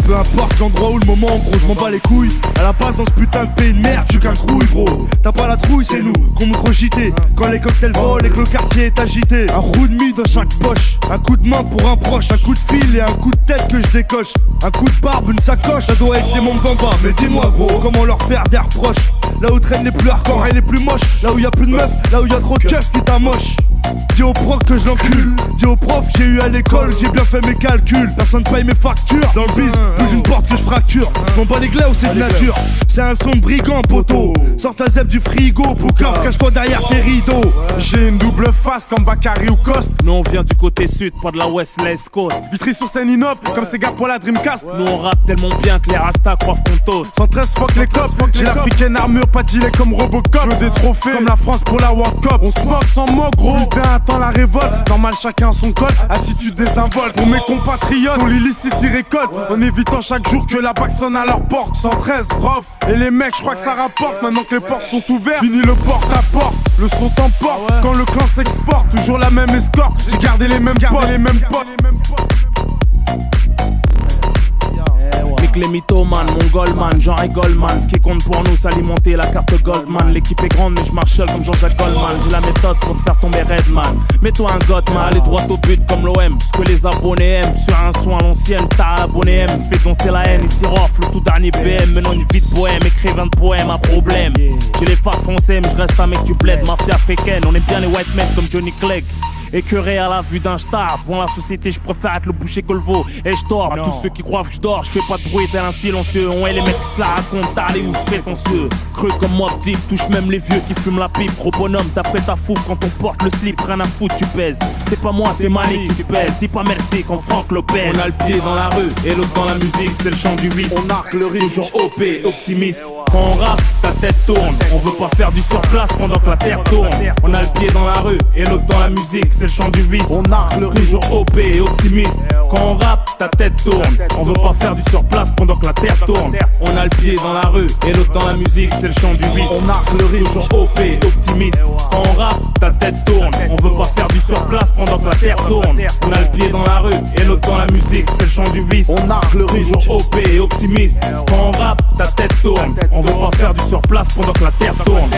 Peu importe l'endroit ou le moment, gros, je m'en bats les couilles. À la base dans ce putain de pays de merde, je suis qu'un trouille, gros. T'as pas la trouille, c'est nous qu'on me cogiter. Quand les cocktails volent et que le quartier est agité. Un roue de mie dans chaque poche, un coup de main pour un proche, un coup de fil et un coup de tête que je décoche. Un coup de barbe, une sacoche, ça doit être les mondes d'en bas. Mais dis-moi gros, comment leur faire des reproches? Là où traînent les plus hardcore et les plus moches, là où y a plus de meufs, là où y a trop de keufs qui t'amochent. Dis au proc que je l'encule, dis au prof que j'ai eu à l'école, j'ai bien fait mes calculs. Personne paye mes factures, dans le biz, bouge une porte que je fracture. M'en bats les glaives ou c'est de nature. C'est un son de brigand poteau. Sors ta zèbre du frigo, Poukov, cache-toi derrière tes rideaux. J'ai une double face comme Bakary ou Coste. Nous on vient du côté sud, pas de la West Coast. Vitry sur scène innove, comme ces gars pour la Dreamcast. Nous on rappe tellement bien que les rastas croient qu'on toast. 113 fuck les cops, j'ai l'africaine armure, pas de gilet comme Robocop. Je veux des trophées comme la France pour la World Cup. On se moque sans mots gros, putain attends la révolte. Normal chacun son code, attitude désinvolte. Pour mes compatriotes, on l'illicite y récolte. En évitant chaque jour que la bague sonne à leur porte. 113, rough, et les mecs je crois que ça rapporte. Maintenant que les portes sont ouvertes, fini le porte à porte. Le son t'emporte, quand le clan s'exporte. Toujours la même escorte, j'ai gardé les mêmes potes, les mêmes potes. Nick les mythomanes, mon Goldman, Jean et Goldman. Ce qui compte pour nous, c'est alimenter la carte Goldman. L'équipe est grande, mais je marche seul comme Jean-Jacques Goldman. J'ai la méthode pour te faire tomber Redman. Mets-toi un Gottman, allez droit au but comme l'OM. Ce que les abonnés aiment, sur un son à l'ancienne, t'as abonné M. Fais danser la haine, ici rofle, le tout dernier BM. Menant une vie de bohème, écrivain de poème, un problème. J'ai les phares foncés, mais je reste un mec du bled. Mafia africaine, on est bien les white men comme Johnny Clegg. Écœuré à la vue d'un star, devant la société je préfère être le boucher que le veau. Et je dors, à tous ceux qui croient que je dors, je fais pas de bruit tel un silencieux. On est les mecs qui se la racontent, allez où je prétentieux. Creux comme moi Deep, touche même les vieux qui fument la pipe. Trop bonhomme, t'après ta fou quand on porte le slip, rien à foutre tu pèses. C'est pas moi, c'est Malik qui tu pèses, dis pas merci quand Franck Lopez. On a le pied dans la rue et l'autre dans la musique, c'est le chant du 8. On arque le riz, toujours OP, optimiste. Quand on rappe, ta tête tourne. On veut pas faire du surplace pendant que la terre tourne. On a le pied dans la rue et l'autre dans la musique, c'est le chant du vice. On arque le riz, toujours OP et optimiste. Quand on rappe, ta tête tourne. On veut pas faire du surplace pendant que la terre tourne. On a le pied dans la rue et l'autre dans la musique, c'est le chant du vice. On arque le riz, toujours OP et optimiste. Quand on rappe, ta tête tourne. On veut pas faire du surplace pendant que la terre tourne. On a le pied dans la rue et l'autre dans la musique, c'est le chant du vice. On arque le riz, toujours OP et optimiste. Quand on rappe, ta tête tourne. On veut pas faire du surplace pendant que la terre tourne.